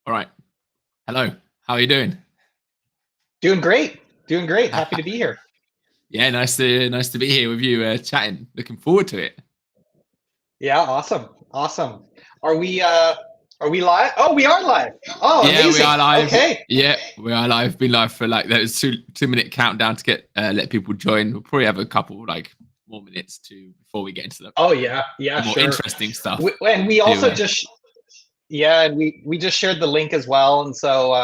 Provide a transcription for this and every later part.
All right. Hello. How are you doing? Doing great. Doing great. Happy to be here. Yeah, nice to be here with you, chatting. Looking forward to it. Yeah, awesome. Awesome. Are we uh are we live? Oh, we are live. Oh, Yeah, we are amazing. live. Okay. Yeah, we are live. Been live for like there's two minute countdown to get let people join. We'll probably have a couple like more minutes to before we get into Oh yeah. the Yeah, more sure. interesting stuff. And we To also just yeah, and we just shared the link as well, and so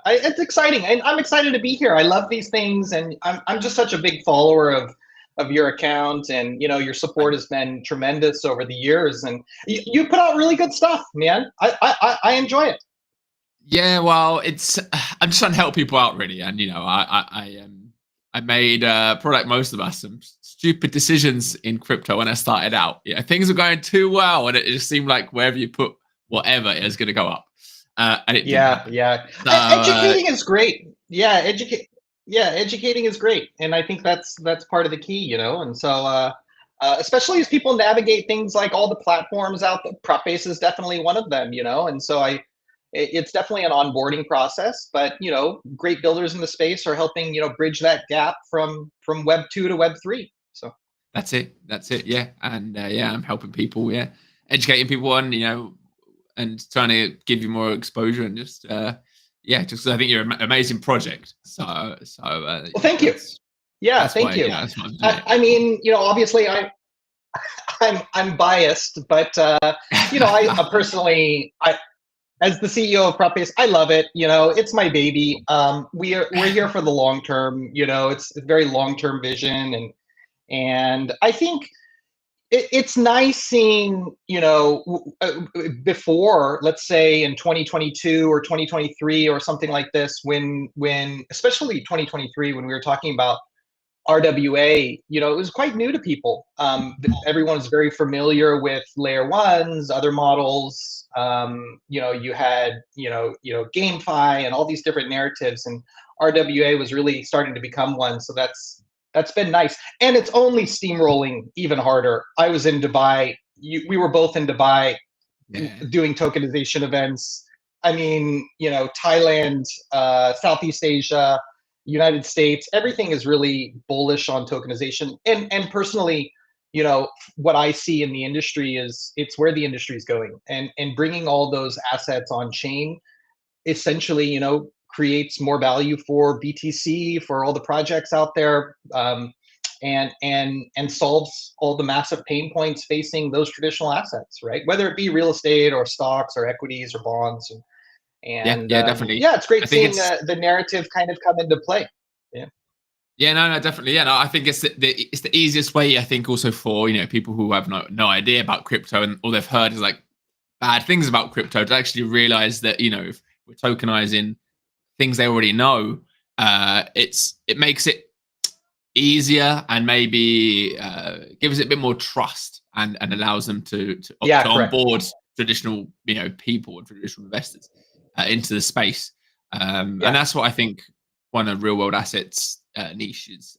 it's exciting, and I'm excited to be here. I love these things, and I'm just such a big follower of your account, and your support has been tremendous over the years, and you put out really good stuff, man. I enjoy it. Yeah, well, it's I'm just trying to help people out really, and I made probably like most of us some stupid decisions in crypto when I started out. Yeah, things were going too well, and it just seemed like wherever you put whatever, it was going to go up, and it didn't Yeah, happen. yeah. So Educating is great. Yeah, educating is great. And I think that's part of the key, And so especially as people navigate things like all the platforms out there, Propbase is definitely one of them, And so it's definitely an onboarding process, but great builders in the space are helping, bridge that gap from web 2 to web 3. So that's it. That's it. Yeah, and yeah, I'm helping people. Yeah, educating people on and trying to give you more exposure and just yeah, just 'cause I think you're an amazing project. well, Yeah, thank you. Yeah, that's thank why you. yeah, that's why I'm doing I mean, obviously I'm biased, but I personally, as the CEO of PropBase, I love it. It's my baby. We're here for the long term. It's a very long term vision, and I think it's nice seeing before, let's say in 2022 or 2023 or something like this, when especially 2023 when we were talking about RWA, it was quite new to people. Everyone was very familiar with layer ones, other models. You had, GameFi and all these different narratives, and RWA was really starting to become one. So that's been nice, and it's only steamrolling even harder. I was in Dubai. We were both in Dubai yeah. doing tokenization events. I mean, Thailand, Southeast Asia, United States, everything is really bullish on tokenization. And personally, what I see in the industry is it's where the industry is going, and bringing all those assets on chain essentially, creates more value for BTC, for all the projects out there, and solves all the massive pain points facing those traditional assets, right? Whether it be real estate or stocks or equities or bonds, Yeah, and yeah, definitely. yeah, it's I great think seeing it's the narrative kind of come into play. Yeah, yeah, no, definitely. Yeah, no, I think it's the easiest way. I think also for people who have no idea about crypto and all they've heard is like bad things about crypto to actually realize that if we're tokenizing things they already know, it makes it easier and maybe gives it a bit more trust and allows them to yeah, correct. onboard traditional people and traditional investors into the space, and Yeah, that's what I think one of real world assets niches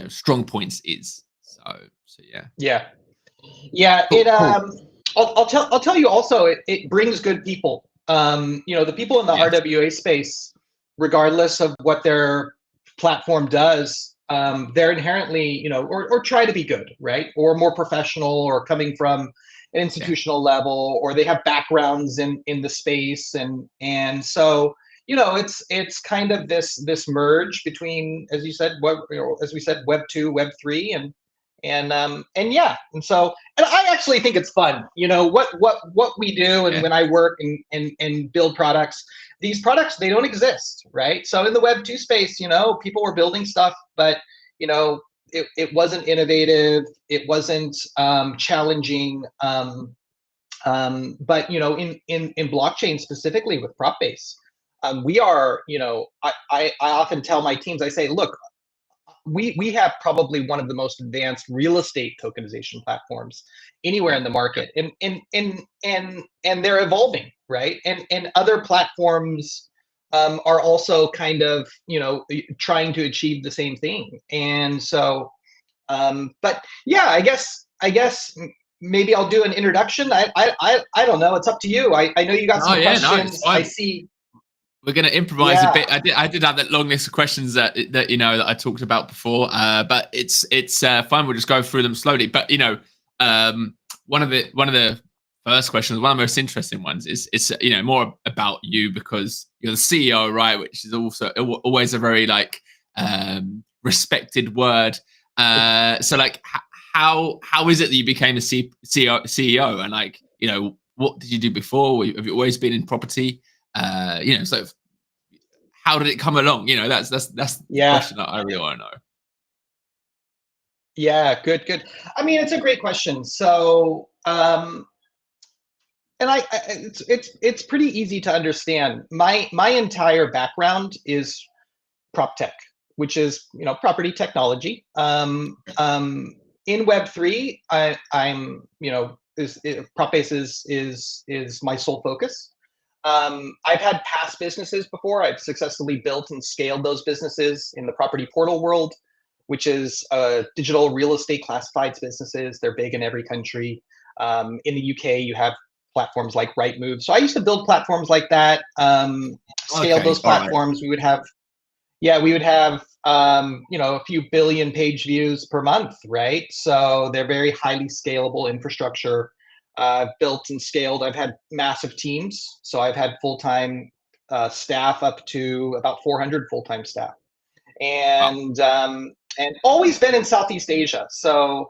strong points is so yeah. yeah, yeah. Cool, cool. I'll tell you also, it brings good people. The people in the Yes. RWA space, regardless of what their platform does, they're inherently, or try to be good, right? Or more professional, or coming from an Yeah. institutional level, or they have backgrounds in the space, and so it's kind of this merge between, as you said, as we said, Web 2, Web 3, and yeah, and I actually think it's fun. What we do, and Yeah. when I work and build products, these products, they don't exist, right? So in the Web 2 space, people were building stuff, but you know it wasn't innovative, it wasn't challenging. But in blockchain, specifically with Propbase, we are, I often tell my teams, I say, look, we have probably one of the most advanced real estate tokenization platforms anywhere Yeah. in the Yeah. market, and they're evolving, right? And other platforms are also kind of trying to achieve the same thing. And so but yeah, I guess maybe I'll do an introduction. I don't know. It's up to you. I know you got Oh some yeah, no, it's questions. I fine. see. We're going to improvise a Yeah. bit. I did have that long list of questions that you know that I talked about before, but it's fine. We'll just go through them slowly. But you know, one of the first questions, one of the most interesting ones, is you know more about you because you're the CEO, right? Which is also always a very like respected word. So like, how is it that you became a CEO, and like you know what did you do before? Have you always been in property? You know, so how did it come along? You know, that's the Yeah. question that I really want to know. Yeah. Good. I mean, it's a great question. So, and it's pretty easy to understand. My entire background is PropTech, which is property technology. In Web3, I'm Propbase is my sole focus. I've had past businesses before. I've successfully built and scaled those businesses in the property portal world, which is digital real estate classifieds businesses. They're big in every country. In the UK, you have platforms like Rightmove. So I used to build platforms like that, scaled Okay, those all right. platforms. We would have a few billion page views per month, right? So they're very highly scalable infrastructure, built and scaled. I've had massive teams, so I've had full-time staff up to about 400 full-time staff, Wow. and always been in Southeast Asia. So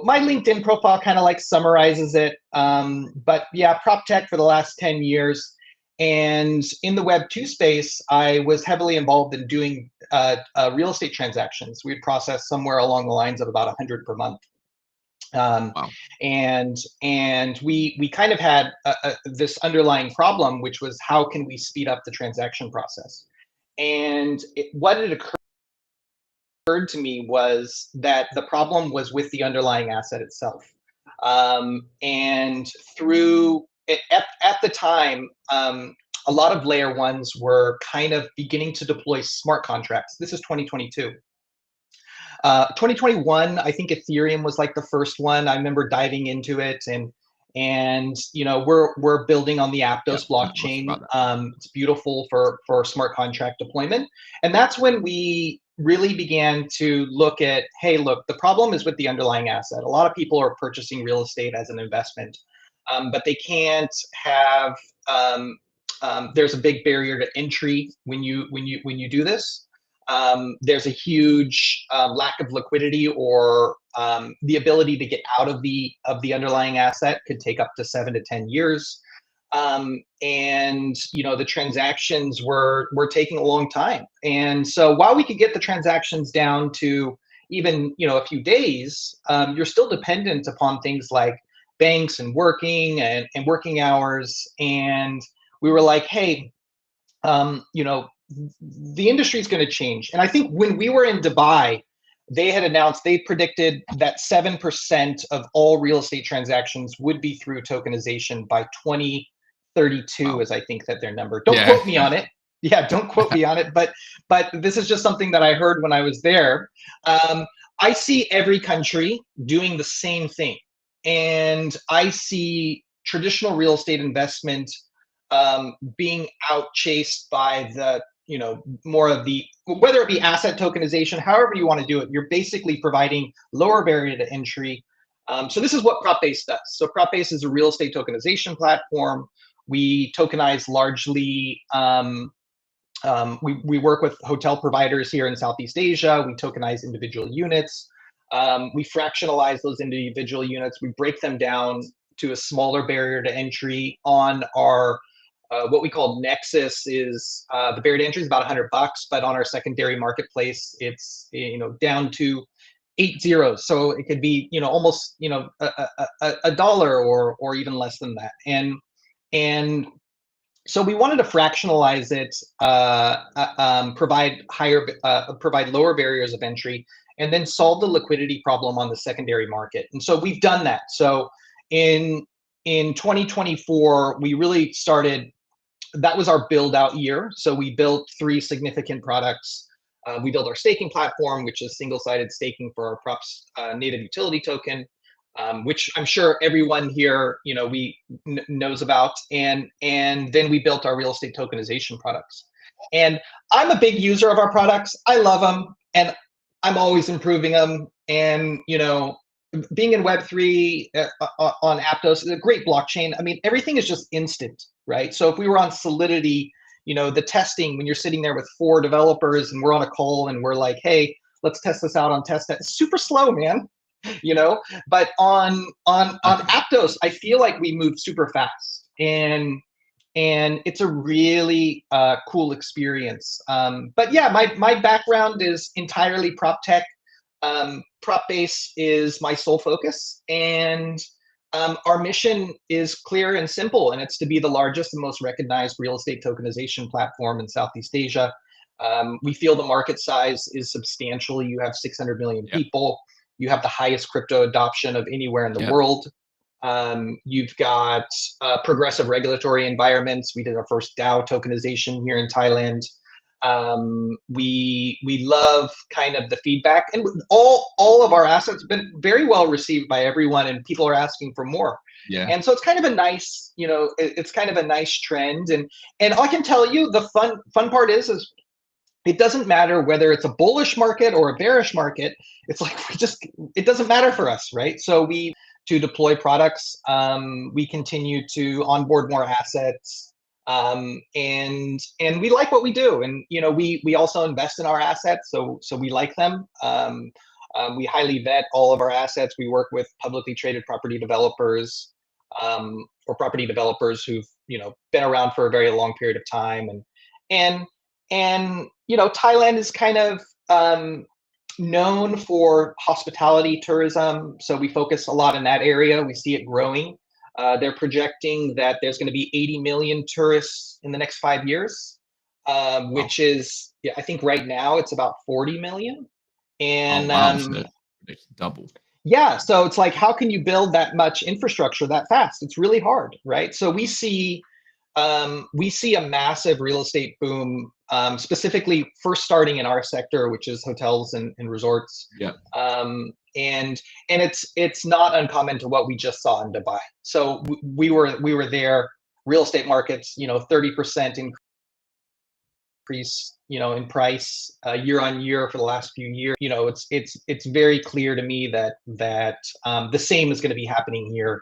my LinkedIn profile kind of like summarizes it. But yeah, PropTech for the last 10 years. And in the Web2 space, I was heavily involved in doing real estate transactions. We'd process somewhere along the lines of about 100 per month. Um, Wow. and we kind of had this underlying problem, which was how can we speed up the transaction process? And what had occurred to me was that the problem was with the underlying asset itself. And through at the time, a lot of layer ones were kind of beginning to deploy smart contracts. This is 2022. 2021, I think Ethereum was like the first one. I remember diving into it, and we're building on the Yeah, Aptos I know much blockchain. about that. It's beautiful for smart contract deployment, and that's when we really began to look at, hey, look, the problem is with the underlying asset. A lot of people are purchasing real estate as an investment, but they can't have. There's a big barrier to entry when you do this. There's a huge lack of liquidity, or the ability to get out of the underlying asset could take up to 7 to 10 years. And the transactions were taking a long time. And so while we could get the transactions down to even a few days, you're still dependent upon things like banks and working hours. And we were like, hey, the industry is going to change. And I think when we were in Dubai, they had announced, they predicted that 7% of all real estate transactions would be through tokenization by 2032, Wow. as I think that their number. Don't Yeah. quote me on it. Yeah, don't quote me on it. But this is just something that I heard when I was there. I see every country doing the same thing. And I see traditional real estate investment being outchased by the more of the, whether it be asset tokenization, however you want to do it. You're basically providing lower barrier to entry. So this is what Propbase does. So Propbase is a real estate tokenization platform. We tokenize largely. We work with hotel providers here in Southeast Asia. We tokenize individual units. We fractionalize those individual units. We break them down to a smaller barrier to entry on our what we call Nexus. Is the barrier to entry is about $100, but on our secondary marketplace, it's down to 8 zeros. So it could be almost a dollar or even less than that. And so we wanted to fractionalize it, provide lower barriers of entry, and then solve the liquidity problem on the secondary market. And so we've done that. So in 2024, we really started. That was our build out year. So we built 3 significant products. We built our staking platform, which is single-sided staking for our Props native utility token. which I'm sure everyone here, knows about. And then we built our real estate tokenization products. And I'm a big user of our products. I love them, and I'm always improving them. And being in Web3 on Aptos is a great blockchain. I mean, everything is just instant, right? So if we were on Solidity, the testing, when you're sitting there with 4 developers and we're on a call and we're like, hey, let's test this out on testnet. It's super slow, man. But on Aptos, I feel like we moved super fast, and it's a really cool experience. But yeah, my background is entirely PropTech. Propbase is my sole focus, and our mission is clear and simple, and it's to be the largest and most recognized real estate tokenization platform in Southeast Asia. We feel the market size is substantial. You have 600 million people. You have the highest crypto adoption of anywhere in the world. You've got progressive regulatory environments. We did our first DAO tokenization here in Thailand. We love kind of the feedback, and all of our assets have been very well received by everyone, and people are asking for more. And so it's kind of a nice, it's kind of a nice trend. And I can tell you, the fun part is it doesn't matter whether it's a bullish market or a bearish market. It's like it doesn't matter for us, right? So to deploy products, we continue to onboard more assets, and we like what we do. And we also invest in our assets, so we like them. We highly vet all of our assets. We work with publicly traded property developers, or property developers who've been around for a very long period of time. And Thailand is kind of known for hospitality tourism, so we focus a lot in that area. We see it growing. They're projecting that there's going to be 80 million tourists in the next 5 years, which is, I think right now it's about 40 million. And so it's double. Yeah, so it's like, how can you build that much infrastructure that fast? It's really hard, right? So we see a massive real estate boom, specifically first starting in our sector, which is hotels and resorts. And it's not uncommon to what we just saw in Dubai. So we were there. Real estate markets, 30% increase, in price year on year for the last few years. It's very clear to me that the same is going to be happening here.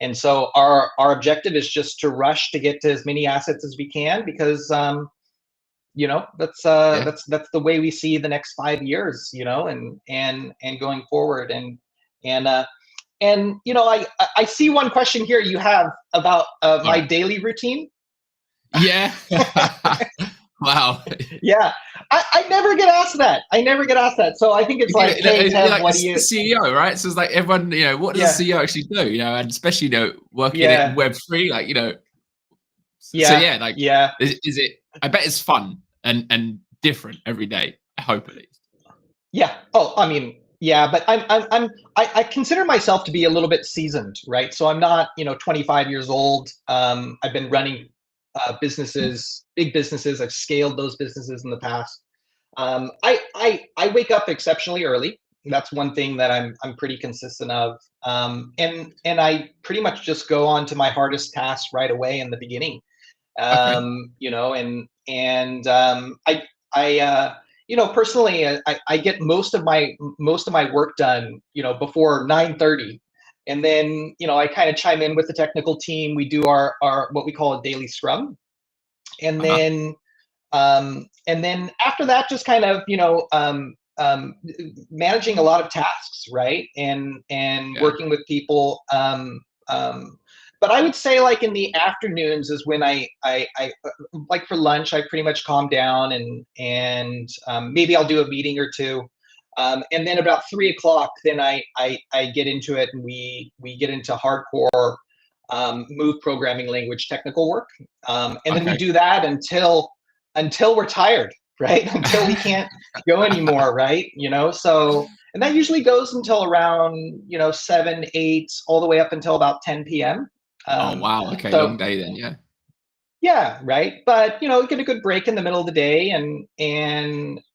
And so our objective is just to rush to get to as many assets as we can, because that's the way we see the next 5 years, and going forward. And I see one question here you have about my daily routine. Wow. Yeah, I never get asked that. So I think it's like, hey, Kev, like what do you? CEO, right? So it's like everyone, what does a CEO actually do? And especially, working in Web3, So is it? I bet it's fun and different every day. I hope at least. Yeah. Oh, I mean, yeah, but I consider myself to be a little bit seasoned, right? So I'm not, 25 years old. I've been running businesses, big businesses. I've scaled those businesses in the past. I wake up exceptionally early. That's one thing that I'm pretty consistent of. And I pretty much just go on to my hardest tasks right away in the beginning. Personally, I get most of my work done, before 9:30. And then, I kind of chime in with the technical team. We do our what we call a daily scrum. And then after that, just kind of, managing a lot of tasks, right? And working with people. But I would say, like, in the afternoons is when I like, for lunch, I pretty much calm down, and maybe I'll do a meeting or two. And then about 3 o'clock, then I get into it, and we get into hardcore move programming language technical work. And then we do that until we're tired, right? Until we can't go anymore, right? So, and that usually goes until around, 7, 8, all the way up until about 10 p.m. Oh, wow. Okay. So, long day then. Yeah. Yeah. Right. But, get a good break in the middle of the day. And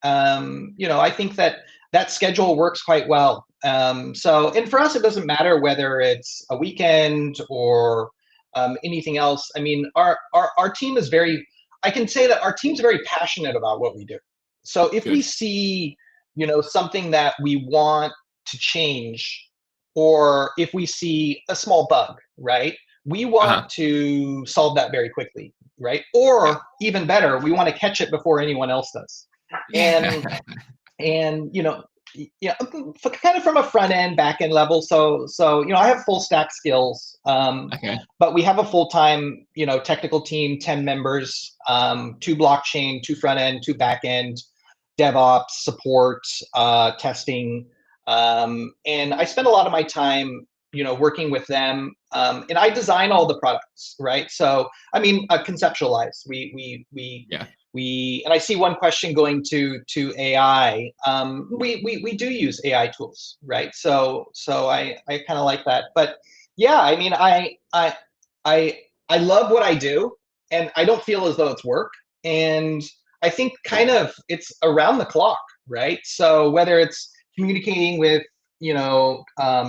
I think that schedule works quite well. So, and for us, it doesn't matter whether it's a weekend or anything else. I mean, our team is very, I can say that our team's very passionate about what we do. So if we Good. see, something that we want to change, or if we see a small bug, right? We want to solve that very quickly, right? Yeah. Or even better, we want to catch it before anyone else does. And and yeah, kind of from a front end, back end level. So I have full stack skills, Okay. but we have a full time technical team, 10 members, 2 blockchain, 2 front end, 2 back end, DevOps, support, testing, and I spend a lot of my time working with them, and I design all the products, right? So I mean, conceptualize. Yeah. And I see one question going to AI. We do use AI tools, right? So I kind of like that. But yeah, I mean, I love what I do, and I don't feel as though it's work. And I think kind of it's around the clock, right? So whether it's communicating with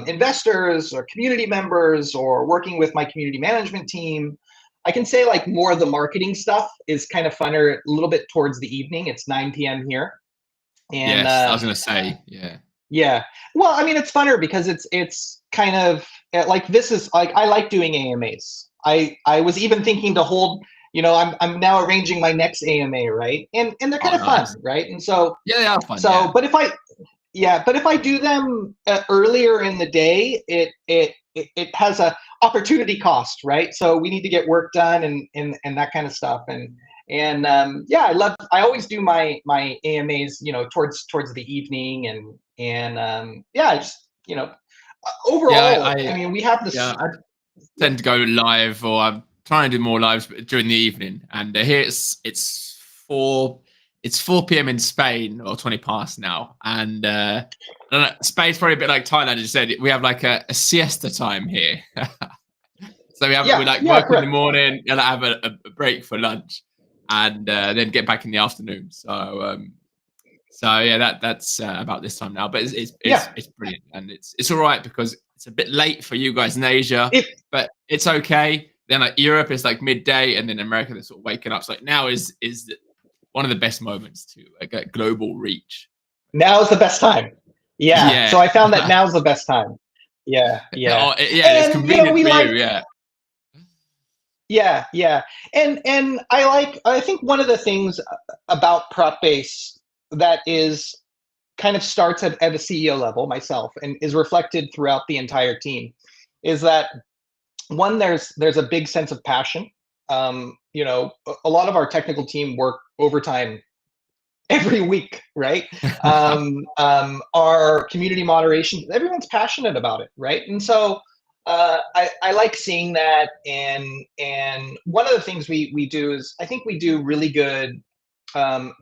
investors or community members, or working with my community management team, I can say like more of the marketing stuff is kind of funner a little bit towards the evening. It's 9 p.m. here. And Yes, I was gonna say, yeah. yeah, well, I mean, it's funner because it's kind of like, this is like, I like doing AMAs. I was even thinking to hold, I'm now arranging my next AMA, right? And they're kind Oh, of fun, nice. right? And so Yeah, they are fun. so Yeah. but if I do them earlier in the day, it has a opportunity cost, right? So we need to get work done, and that kind of stuff. And yeah, I always do my AMAs, towards the evening, and yeah, Yeah, overall, I mean, we have yeah, this. I Yeah, tend to go live, or I'm trying to do more lives during the evening. And here it's 4 p.m. in Spain, or 20 past now. And I don't know, Spain's probably a bit like Thailand. As you said, we have like a siesta time here. So we like yeah, work in the correct. morning and have a break for lunch, and then get back in the afternoon. So yeah, that's about this time now. But Yeah, it's brilliant, and it's all right because it's a bit late for you guys in Asia, if but it's okay. Then like Europe is like midday, and then America they're sort of waking up. So like now is one of the best moments to get global reach. now's the best time. Yeah, Yeah. so I found that now's the best time. Yeah, yeah. Oh, yeah, it's And convenient we for you. like. Yeah. Yeah, yeah. And I think one of the things about Propbase that is kind of starts at a CEO level, myself, and is reflected throughout the entire team, is that one, there's a big sense of passion. A lot of our technical team work overtime every week, right? Our community moderation, everyone's passionate about it, right? And so I like seeing that. And one of the things we do is, I think we do really good,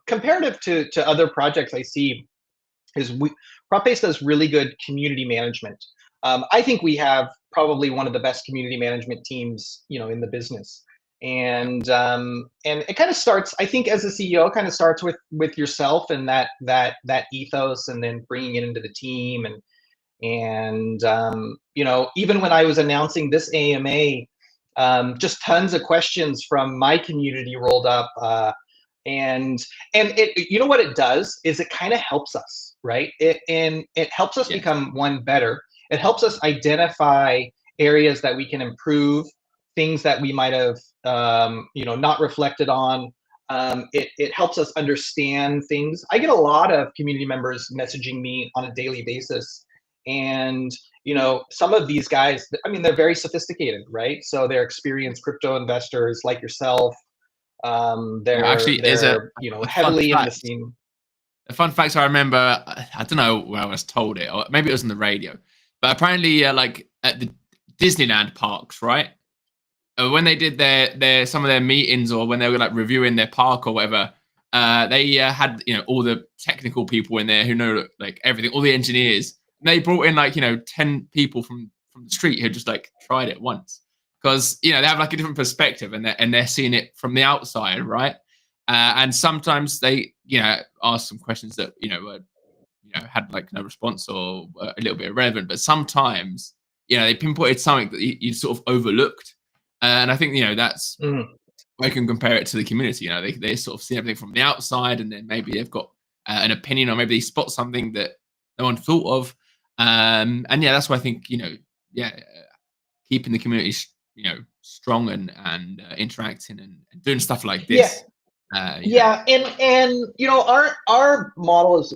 comparative to other projects I see, is PropBase does really good community management. I think we have probably one of the best community management teams, in the business. And it kind of starts, I think, as a CEO, kind of starts with yourself and that ethos, and then bringing it into the team. And even when I was announcing this AMA, just tons of questions from my community rolled up. And it, what it does is it kind of helps us, right? It helps us Yeah. become one better. It helps us identify areas that we can improve, things that we might have not reflected on. It helps us understand things. I get a lot of community members messaging me on a daily basis, and some of these guys, I mean, they're very sophisticated, right? So they're experienced crypto investors like yourself. Actually, there's They're a fun heavily in the fact. scene. A fun fact I remember, I don't know where I was told it, or maybe it was on the radio, but apparently, like at the Disneyland parks, right? When they did their some of their meetings, or when they were like reviewing their park or whatever, they had all the technical people in there who know like everything, all the engineers. And they brought in like 10 people from the street who just like tried it once, because they have like a different perspective, and they're seeing it from the outside, right? And sometimes they ask some questions that had like no response or a little bit irrelevant. But sometimes, they pinpointed something that you sort of overlooked, and I think that's I can compare it to the community. They sort of see everything from the outside, and then maybe they've got an opinion, or maybe they spot something that no one thought of. And that's why I think keeping the community strong and interacting and doing stuff like Yeah. this. Yeah, and our model is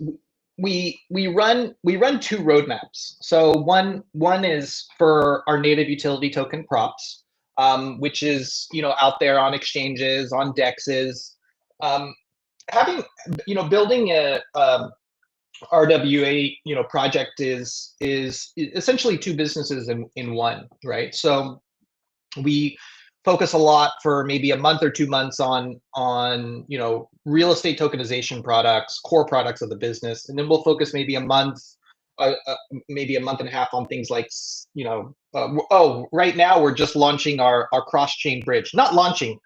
we run two roadmaps. So one is for our native utility token props, which is out there on exchanges, on dexes. Having building a RWA project is essentially two businesses in one, right? So we focus a lot for maybe a month or 2 months on real estate tokenization products, core products of the business, and then we'll focus maybe a month, maybe a month and a half on things like right now we're just launching our cross-chain bridge. Not launching,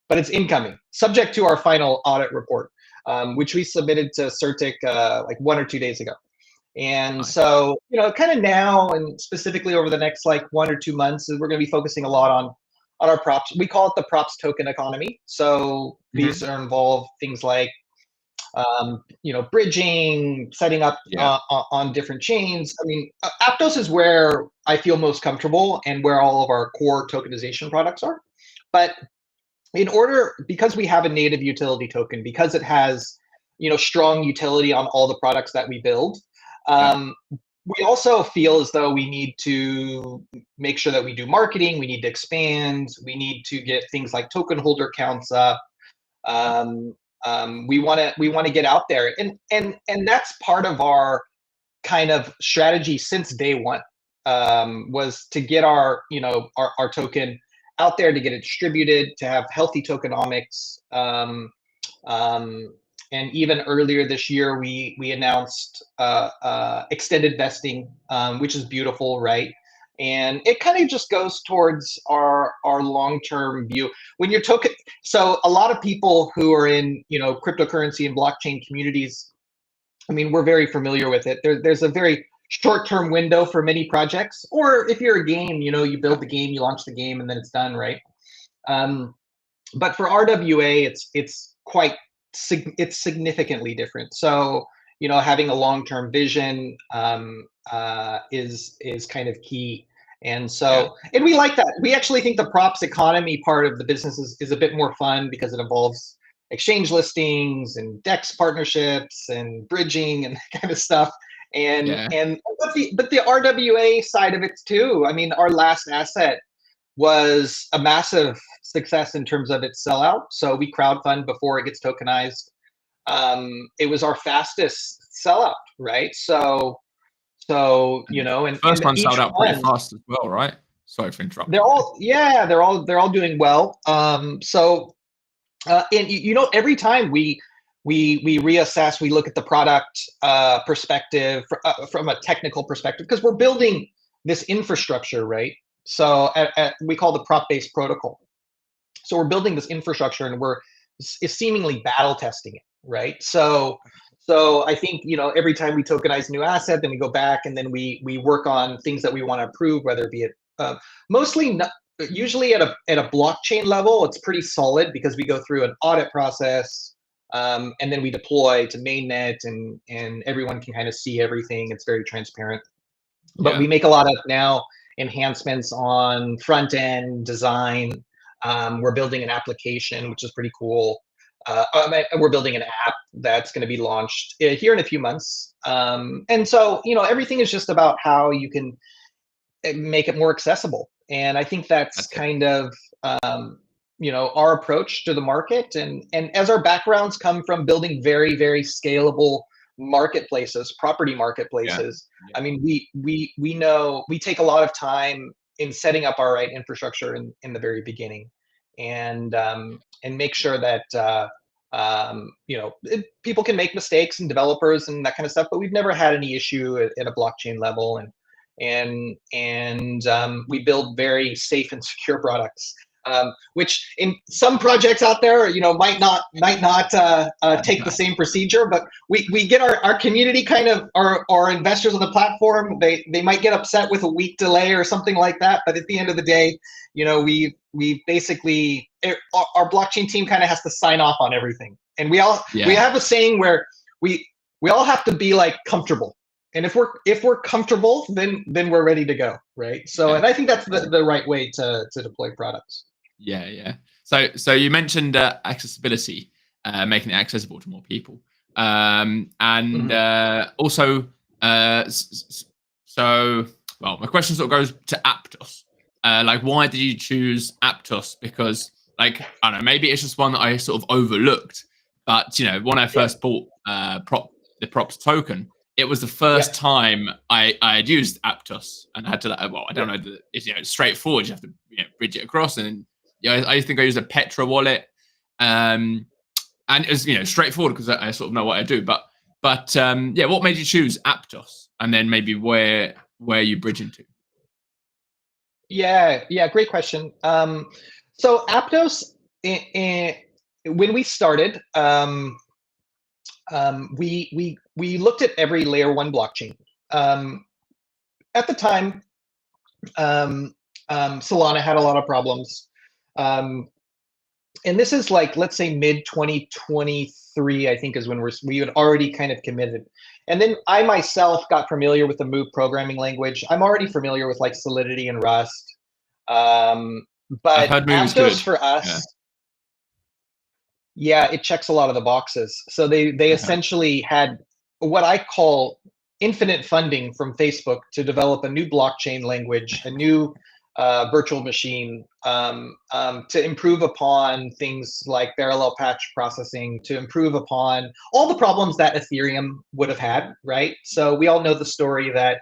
but it's incoming, subject to our final audit report, which we submitted to CertIC like 1 or 2 days ago. And so, kind of now and specifically over the next like 1 or 2 months, we're going to be focusing a lot on our props. We call it the props token economy. So these are involve things like, bridging, setting up on different chains. I mean, Aptos is where I feel most comfortable and where all of our core tokenization products are. But because we have a native utility token, because it has, strong utility on all the products that we build, we also feel as though we need to make sure that we do marketing. We need to expand. We need to get things like token holder counts up. We want to get out there, and that's part of our kind of strategy since day one, was to get our token out there, to get it distributed, to have healthy tokenomics. And even earlier this year, we announced extended vesting, which is beautiful, right? And it kind of just goes towards our long-term view. When you're so a lot of people who are in cryptocurrency and blockchain communities, I mean, we're very familiar with it. There's a very short-term window for many projects, or if you're a game, you build the game, you launch the game, and then it's done, right? But for RWA, it's significantly different. So having a long-term vision is kind of key. And so, and we like that. We actually think the props economy part of the business is a bit more fun because it involves exchange listings and DEX partnerships and bridging and that kind of stuff. But the RWA side of it too. I mean, our last asset was a massive success in terms of its sellout. So we crowdfund before it gets tokenized. It was our fastest sellout, right? So and first one each sold out pretty one, fast as well, right? Sorry for interrupting. They're all doing well. And every time we reassess, we look at the product perspective from a technical perspective, because we're building this infrastructure, right? So we call the Propbase protocol. So we're building this infrastructure, and we're seemingly battle testing it, right? So I think every time we tokenize a new asset, then we go back and then we work on things that we want to improve, whether it be usually at a blockchain level, it's pretty solid because we go through an audit process, and then we deploy to mainnet, and everyone can kind of see everything. It's very transparent. But we make a lot of now enhancements on front end design. We're building an application, which is pretty cool. We're building an app that's going to be launched here in a few months. And so, everything is just about how you can make it more accessible. And I think that's kind of, our approach to the market. And as our backgrounds come from building very, very scalable marketplaces, property marketplaces. I mean, we know we take a lot of time in setting up our right infrastructure in the very beginning, and make sure that people can make mistakes, and developers and that kind of stuff, but we've never had any issue at a blockchain level, and we build very safe and secure products. which in some projects out there, might not take the same procedure. But we get our community kind of our investors on the platform. They might get upset with a week delay or something like that. But at the end of the day, we basically our blockchain team kind of has to sign off on everything, and we have a saying where we all have to be like comfortable. And if we're comfortable, then we're ready to go, right? So, and I think that's the right way to deploy products. Yeah. So you mentioned accessibility, making it accessible to more people, and also, well, my question sort of goes to Aptos. Like, why did you choose Aptos? Because, like, I don't know, maybe it's just one that I sort of overlooked. But when I first bought the Props token, it was the first time I had used Aptos, and I had to, well, I don't know, it's straightforward. You have to bridge it across, and I think I used a Petra wallet, and it was straightforward because I sort of know what I do. But what made you choose Aptos, and then maybe where you bridge into? Yeah, great question. So Aptos, when we started, we looked at every layer 1 blockchain. At the time, Solana had a lot of problems. And this is like, let's say mid 2023, I think is when we had already kind of committed. And then I myself got familiar with the Move programming language. I'm already familiar with like Solidity and Rust. But Aptos for us, it checks a lot of the boxes. So they essentially had what I call infinite funding from Facebook to develop a new blockchain language, a new virtual machine, to improve upon things like parallel patch processing, to improve upon all the problems that Ethereum would have had, right? So we all know the story that,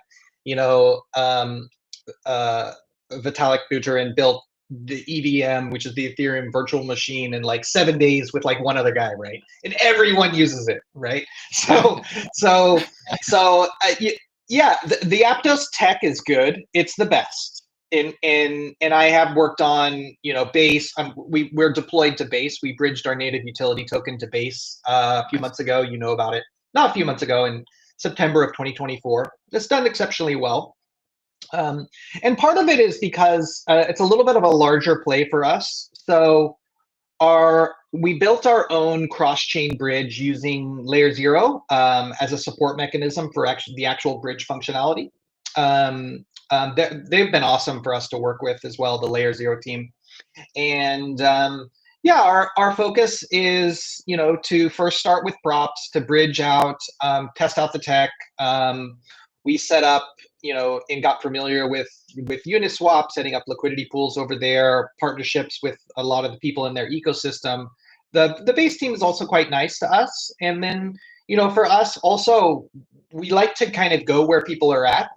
Vitalik Buterin built the EVM, which is the Ethereum virtual machine, in like 7 days with like one other guy, right? And everyone uses it, right? So the Aptos tech is good. It's the best. And I have worked on Base. We're deployed to Base. We bridged our native utility token to Base a few months ago. You know about it. Not a few months ago, in September of 2024. It's done exceptionally well. And part of it is because it's a little bit of a larger play for us. So we built our own cross-chain bridge using Layer 0 as a support mechanism for the actual bridge functionality. They've been awesome for us to work with as well, the Layer 0 team. And our focus is, to first start with props, to bridge out, test out the tech. We set up, and got familiar with Uniswap, setting up liquidity pools over there, partnerships with a lot of the people in their ecosystem. The Base team is also quite nice to us. And then, for us also, we like to kind of go where people are at.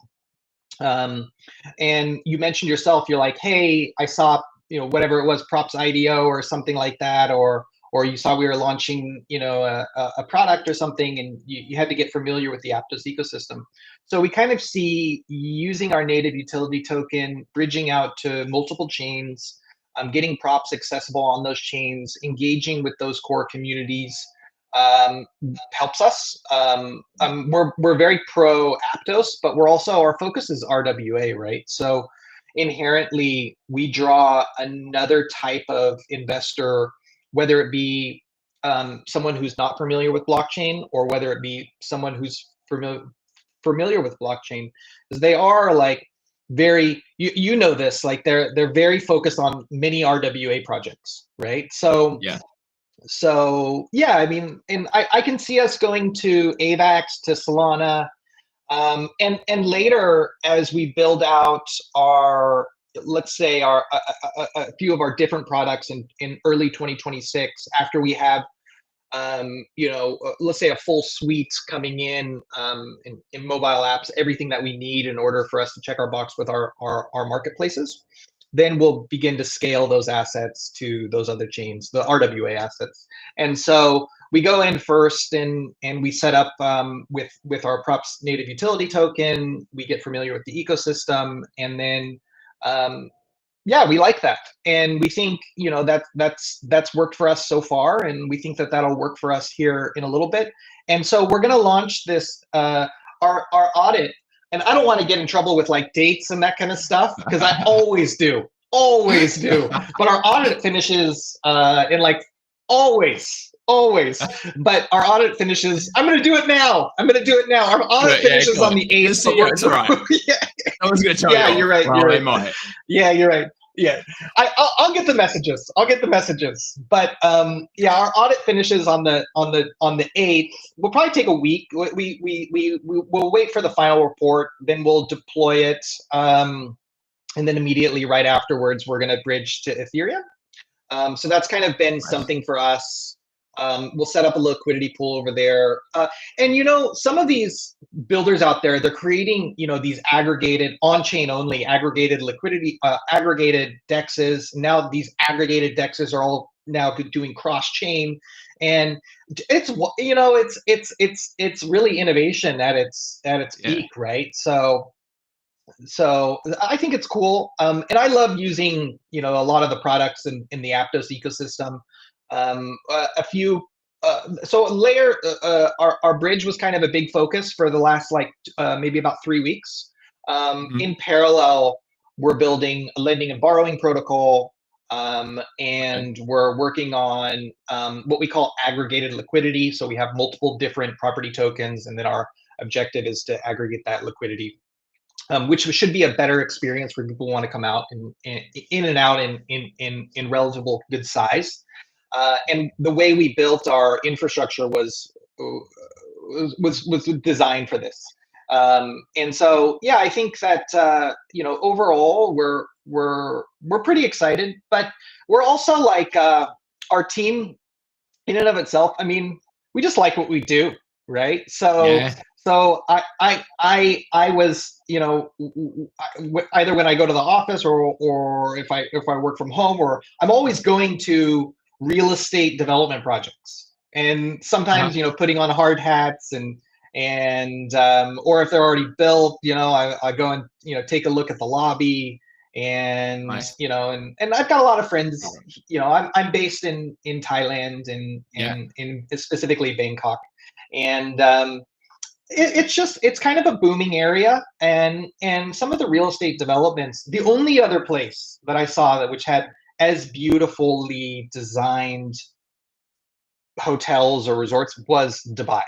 And you mentioned yourself, you're like, hey, I saw, whatever it was, Props IDO or something like that, or you saw we were launching, a product or something, and you had to get familiar with the Aptos ecosystem. So we kind of see using our native utility token, bridging out to multiple chains, getting props accessible on those chains, engaging with those core communities, helps us. We're very pro Aptos, but we're also, our focus is RWA, right? So inherently, we draw another type of investor, whether it be someone who's not familiar with blockchain, or whether it be someone who's familiar with blockchain, because they are like very, this, like they're very focused on mini RWA projects, right? So I mean, and I can see us going to AVAX, to Solana, and later, as we build out our, let's say a few of our different products in early 2026, after we have let's say a full suite coming in mobile apps, everything that we need in order for us to check our box with our marketplaces, then we'll begin to scale those assets to those other chains, the RWA assets. And so we go in first and we set up with our Props native utility token. We get familiar with the ecosystem, and then yeah, we like that, and we think that's worked for us so far, and we think that that'll work for us here in a little bit. And so we're going to launch this our audit, and I don't want to get in trouble with like dates and that kind of stuff because I always do. But our audit finishes in like always. But our audit finishes. I'm going to do it now. Our audit finishes on the 8th. Yeah, it's all right. Yeah. I was going to tell Yeah, you. you're right. Well, you're they right. might. Yeah, you're right. Yeah, I'll get the messages. But yeah, our audit finishes on the 8th. We'll probably take a week. We'll wait for the final report, then we'll deploy it, and then immediately right afterwards, we're going to bridge to Ethereum. So that's kind of been something for us. We'll set up a liquidity pool over there. And some of these builders out there, they're creating, these aggregated on-chain only aggregated liquidity, aggregated dexes. Now these aggregated dexes are all now doing cross-chain, and it's it's really innovation at its peak, right? So I think it's cool, and I love using a lot of the products in the Aptos ecosystem. A few, so layer our bridge was kind of a big focus for the last maybe about 3 weeks. In parallel, we're building a lending and borrowing protocol, and we're working on what we call aggregated liquidity. So we have multiple different property tokens, and then our objective is to aggregate that liquidity, which should be a better experience for people who want to come out and in and out in relatively good size. And the way we built our infrastructure was designed for this. And so, yeah, I think that overall we're pretty excited, but we're also like our team in and of itself. I mean, we just like what we do, right? So I was, either when I go to the office or if I work from home, or I'm always going to real estate development projects, and sometimes putting on hard hats and or if they're already built, I go and take a look at the lobby, and Nice. and I've got a lot of friends. I'm based in Thailand and in specifically Bangkok, and it's kind of a booming area, and some of the real estate developments, the only other place that I saw which had as beautifully designed hotels or resorts was Dubai.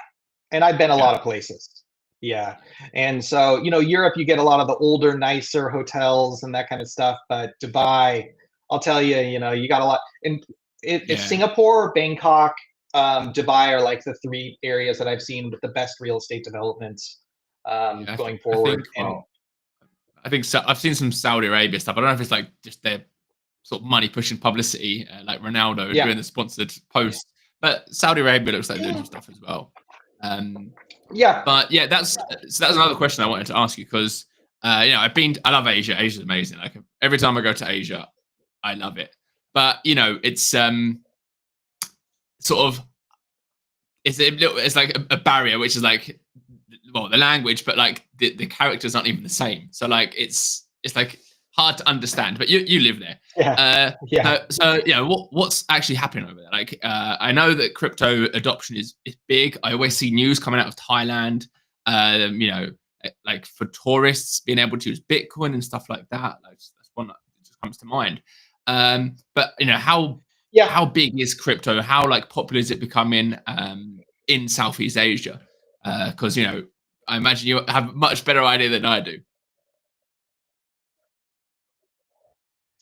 And I've been a lot of places. Yeah. And so, Europe, you get a lot of the older, nicer hotels and that kind of stuff, but Dubai, I'll tell you, you got a lot. And it's Singapore, Bangkok, Dubai are like the 3 areas that I've seen with the best real estate developments going forward. I think so. I've seen some Saudi Arabia stuff. I don't know if it's like just their sort of money pushing publicity, like Ronaldo doing the sponsored post. But Saudi Arabia looks like doing some stuff as well. But yeah, that's another question I wanted to ask you, because I love Asia. Asia's amazing. Like every time I go to Asia, I love it. But it's sort of it's like a barrier, which is like, well, the language, but like the characters aren't even the same. So like it's like hard to understand. But you live there. So what's actually happening over there? Like I know that crypto adoption is big. I always see news coming out of Thailand. Like for tourists being able to use Bitcoin and stuff like that. Like that's one that just comes to mind. But how big is crypto? How like popular is it becoming in Southeast Asia? Because I imagine you have a much better idea than I do.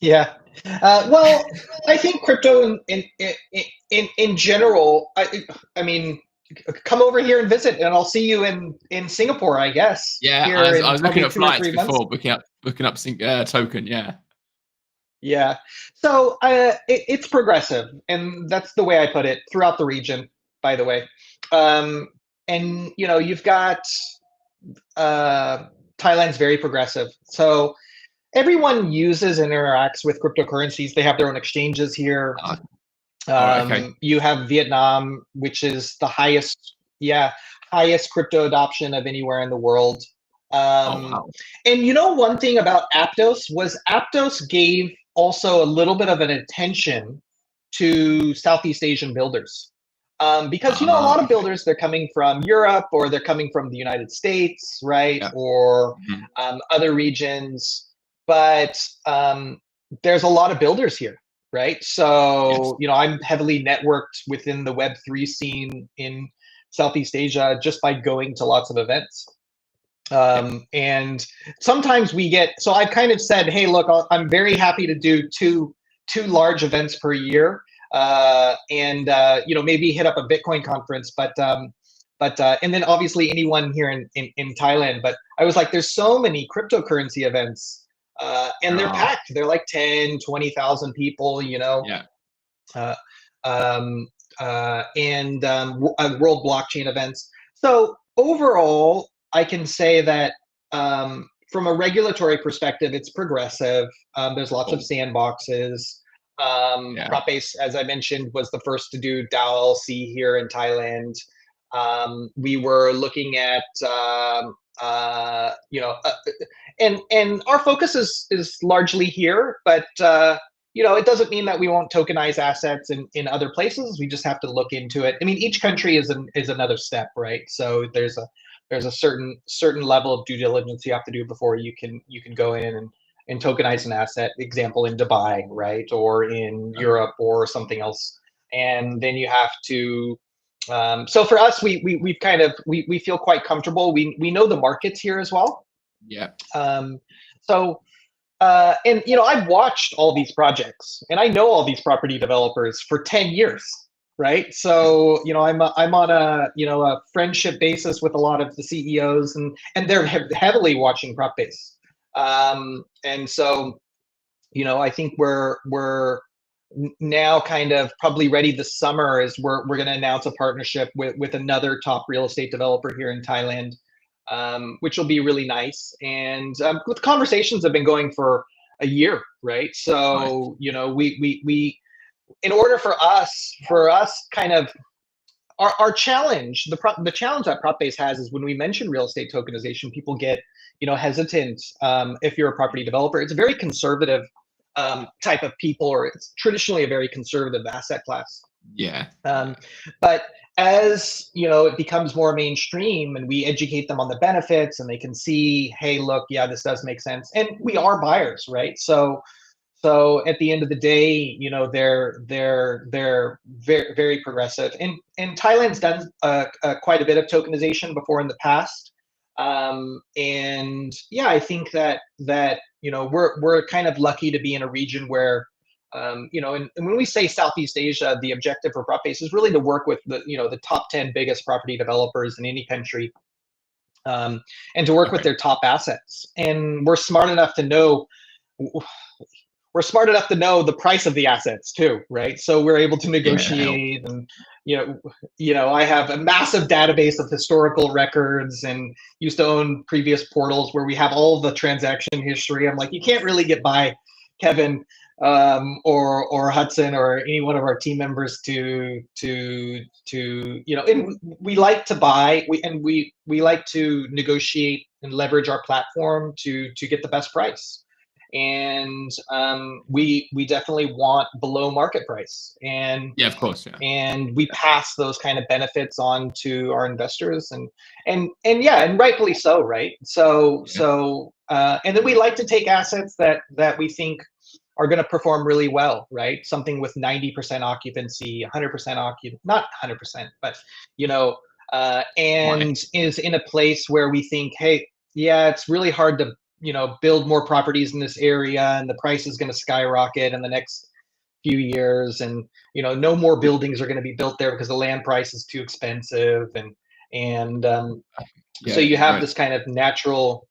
Yeah. Well, I think crypto in general. I mean, come over here and visit, and I'll see you in Singapore, I guess. Yeah, I was looking at flights before booking up token. Yeah. Yeah. So it's progressive, and that's the way I put it throughout the region, by the way. And you've got Thailand's very progressive. So everyone uses and interacts with cryptocurrencies. They have their own exchanges here. You have Vietnam, which is the highest crypto adoption of anywhere in the world. Oh Um, wow. and one thing about Aptos was Aptos gave also a little bit of an attention to Southeast Asian builders. Because a lot of Okay. builders, they're coming from Europe or they're coming from the United States, right? Yeah. Or Mhm. other regions. But there's a lot of builders here, right? Yes. So, I'm heavily networked within the Web3 scene in Southeast Asia just by going to lots of events. Yeah. And sometimes so I've kind of said, hey, look, I'm very happy to do two large events per year, and maybe hit up a Bitcoin conference, but and then obviously anyone here in Thailand. But I was like, there's so many cryptocurrency events, and they're Oh, packed. They're like 10, 20,000 people, yeah. uh, um, and world blockchain events. So overall, I can say that from a regulatory perspective, it's progressive. There's lots of Cool. sandboxes. Yeah. Propbase, as I mentioned, was the first to do DAO LLC here in Thailand. We were looking at and our focus is largely here, but it doesn't mean that we won't tokenize assets in other places. We just have to look into it. I mean, each country is another step, right? So there's a certain level of due diligence you have to do before you can go in and tokenize an asset. Example, in Dubai, right, or in Yeah. Europe or something else, and then you have to. So for us, we've kind of we feel quite comfortable. We know the markets here as well. Yeah. Um, so and I've watched all these projects, and I know all these property developers for 10 years, right? So I'm on a friendship basis with a lot of the CEOs, and they're heavily watching PropBase. And so I think we're now kind of probably ready this summer. Is we're going to announce a partnership with another top real estate developer here in Thailand, which will be really nice. And with conversations have been going for a year, right? Nice. So we in order for us kind of our challenge, the challenge that PropBase has is when we mention real estate tokenization, people get hesitant. If you're a property developer, it's a very conservative type of people, or it's traditionally a very conservative asset class. Yeah. Um, Yeah. but as it becomes more mainstream, and we educate them on the benefits, and they can see, hey, look, yeah, this does make sense, and we are buyers, right? So at the end of the day, they're very very progressive. And Thailand's done quite a bit of tokenization before in the past, and yeah, I think that we're kind of lucky to be in a region where and when we say Southeast Asia, the objective for PropBase is really to work with the top 10 biggest property developers in any country, and to work with Okay. their top assets. And we're smart enough to know the price of the assets too, right? So we're able to Yeah. It helps. negotiate, and I have a massive database of historical records, and used to own previous portals where we have all the transaction history. I'm like, you can't really get by, Kevin, or Hudson, or any one of our team members and we like to buy, we like to negotiate and leverage our platform to get the best price. And we definitely want below market price, and Yeah. Of course. Yeah. we pass those kind of benefits on to our investors, and yeah, and rightfully so, right? So Yeah. so and then we like to take assets that we think are going to perform really well, right? Something with 90% occupancy, 100% occupancy, not 100%, but Right. and is in a place where we think, hey, yeah, it's really hard to build more properties in this area, and the price is going to skyrocket in the next few years, and no more buildings are going to be built there because the land price is too expensive, and so Yeah. you have Right. this kind of natural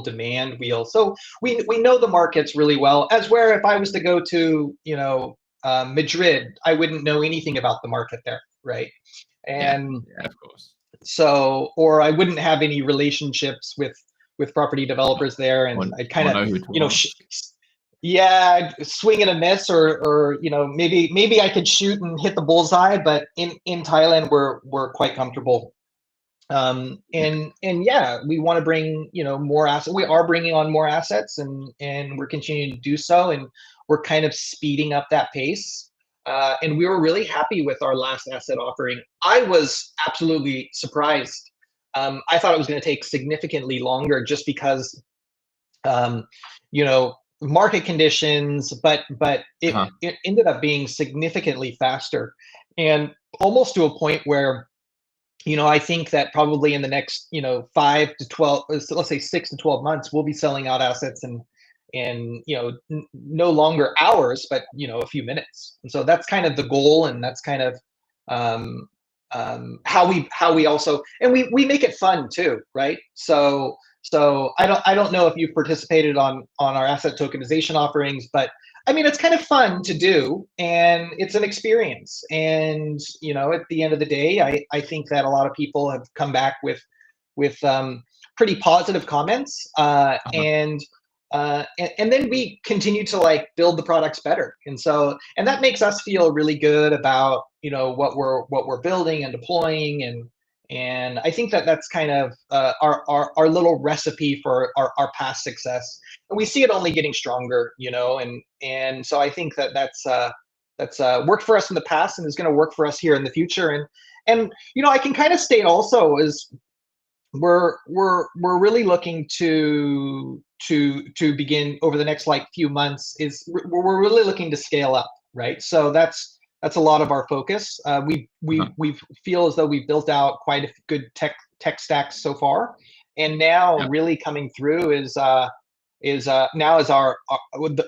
demand wheel. So we know the markets really well, as where if I was to go to Madrid, I wouldn't know anything about the market there, right? Yeah. And Yeah. Of course. so, or I wouldn't have any relationships with property Or, developers there, or, and I'd kind or of know who to you know ask. yeah, swing and a miss, or maybe I could shoot and hit the bullseye. But in Thailand, we're quite comfortable And yeah, we want to bring, more assets. We are bringing on more assets, and we're continuing to do so, and we're kind of speeding up that pace. And we were really happy with our last asset offering. I was absolutely surprised. I thought it was going to take significantly longer, just because, um, market conditions, but it ended up being significantly faster, and almost to a point where, I think that probably in the next, 5 to 12, let's say 6 to 12 months, we'll be selling out assets in no longer hours, but a few minutes. And so that's kind of the goal, and that's kind of, um, how we also, and we make it fun too, right? So I don't know if you've participated on our asset tokenization offerings, but I mean, it's kind of fun to do, and it's an experience. And at the end of the day, I think that a lot of people have come back with pretty positive comments, and then we continue to like build the products better, and that makes us feel really good about what we're building and deploying, and I think that that's kind of our little recipe for our past success, and we see it only getting stronger, and so I think that that's worked for us in the past and is going to work for us here in the future. And I can kind of state also is we're really looking to begin over the next like few months, is we're really looking to scale up, right? So that's a lot of our focus. We feel as though we've built out quite a good tech stacks so far, and now really coming through is now is our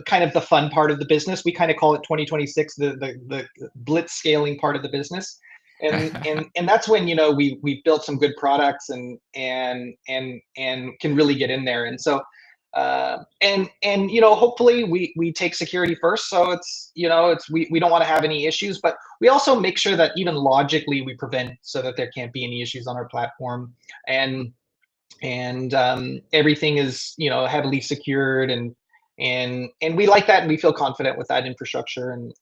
kind of the fun part of the business. We kind of call it 2026, the blitz scaling part of the business, and that's when we've built some good products, and can really get in there. And so and hopefully we take security first, so we don't want to have any issues, but we also make sure that even logically we prevent, so that there can't be any issues on our platform, and everything is heavily secured, and we like that, and we feel confident with that infrastructure, and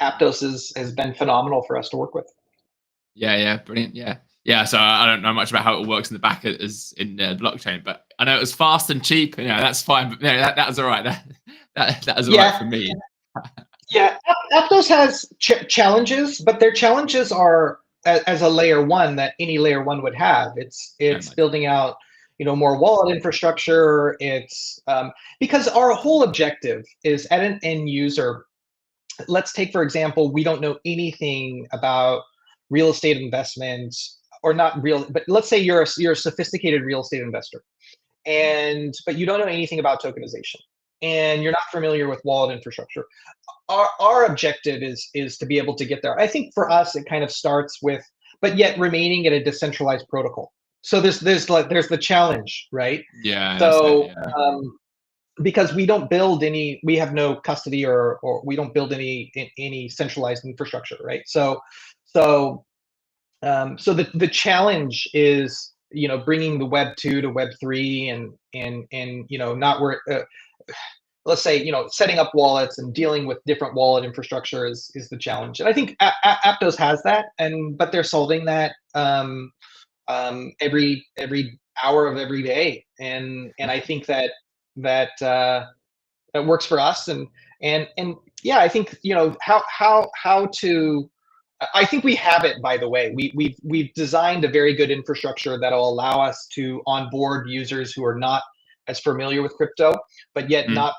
Aptos has been phenomenal for us to work with. Yeah, brilliant. Yeah. So I don't know much about how it works in the back as in blockchain, but I know it was fast and cheap. That's fine. But that was all right. That was all right for me. Yeah, Aptos has challenges, but their challenges are as a layer one that any layer one would have. It's building out more wallet infrastructure. It's because our whole objective is, at an end user, let's take for example, we don't know anything about real estate investments, or not real, but let's say you're a sophisticated real estate investor, but you don't know anything about tokenization, and you're not familiar with wallet infrastructure. Our objective is to be able to get there. I think for us it kind of starts with, but yet remaining at a decentralized protocol. So there's the challenge, right? Yeah. So because we don't build we have no custody, or we don't build any centralized infrastructure, right? So the challenge is bringing the Web 2 to Web 3, and not where let's say setting up wallets and dealing with different wallet infrastructure is the challenge. And I think Aptos has that, but they're solving that every hour of every day, and I think that works for us, and yeah, I think how to. I think we have it, by the way. We've designed a very good infrastructure that'll allow us to onboard users who are not as familiar with crypto, but yet not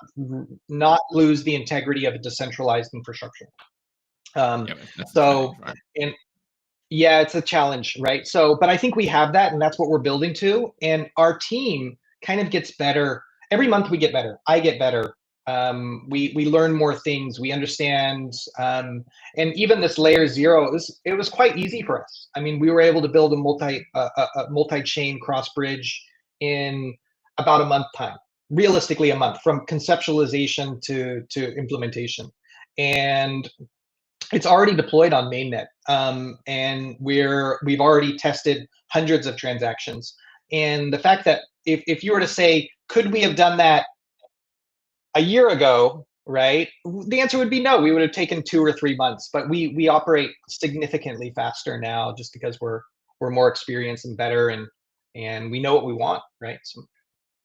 lose the integrity of a decentralized infrastructure. So, and yeah, it's a challenge, right? So, but I think we have that, and that's what we're building to. And our team kind of gets better every month. We get better. I get better. We learn more things. We understand, and even this layer 0, it was quite easy for us. I mean, we were able to build a multi-chain cross bridge in about a month time, realistically a month, from conceptualization to implementation, and it's already deployed on mainnet, and we've already tested hundreds of transactions. And the fact that if you were to say, could we have done that a year ago, right? The answer would be no. We would have taken 2 or 3 months, but we operate significantly faster now, just because we're more experienced and better, and we know what we want, right? So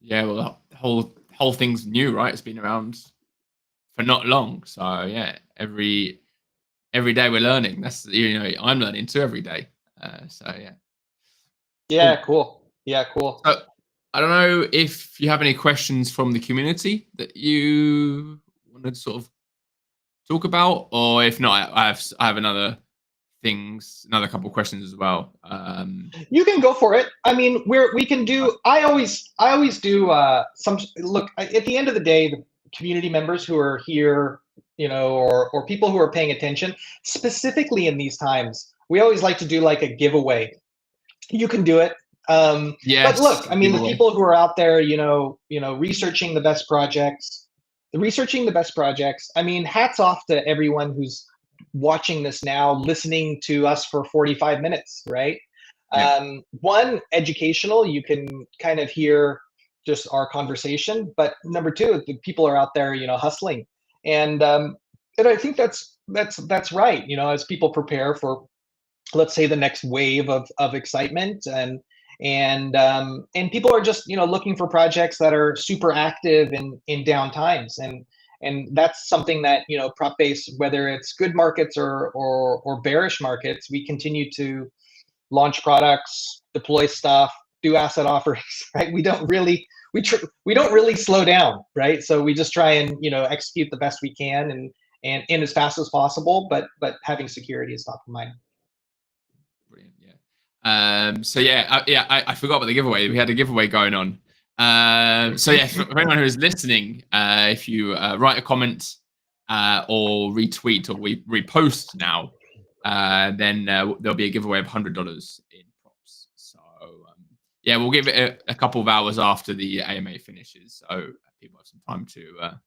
Yeah, well, the whole thing's new, right? It's been around for not long, so yeah, every day we're learning. That's, I'm learning too every day. So yeah, yeah, cool. cool. Yeah, cool. So I don't know if you have any questions from the community that you want to sort of talk about, or if not, I have another couple of questions as well. You can go for it. I mean, we can do. I always do some. Look, at the end of the day, the community members who are here, or people who are paying attention, specifically in these times, we always like to do like a giveaway. You can do it. But Yes, look, I mean, the giveaway. people who are out there, researching the best projects, I mean, hats off to everyone who's watching this now, listening to us for 45 minutes, right? Yeah, One, educational, you can kind of hear just our conversation. But number two, the people are out there, hustling, and I think that's right. As people prepare for, let's say, the next wave of excitement, and people are just looking for projects that are super active in down times, and that's something that Propbase, whether it's good markets or bearish markets, we continue to launch products, deploy stuff, do asset offerings, right? We don't really slow down, right? So we just try and execute the best we can, and as fast as possible, but having security is top of mind. brilliant. Yeah. So yeah, I forgot about the giveaway. We had a giveaway going on. So yeah, for anyone who is listening, if you write a comment or retweet or repost now, then there'll be a giveaway of $100 in props. So yeah, we'll give it a couple of hours after the AMA finishes, so people have some time to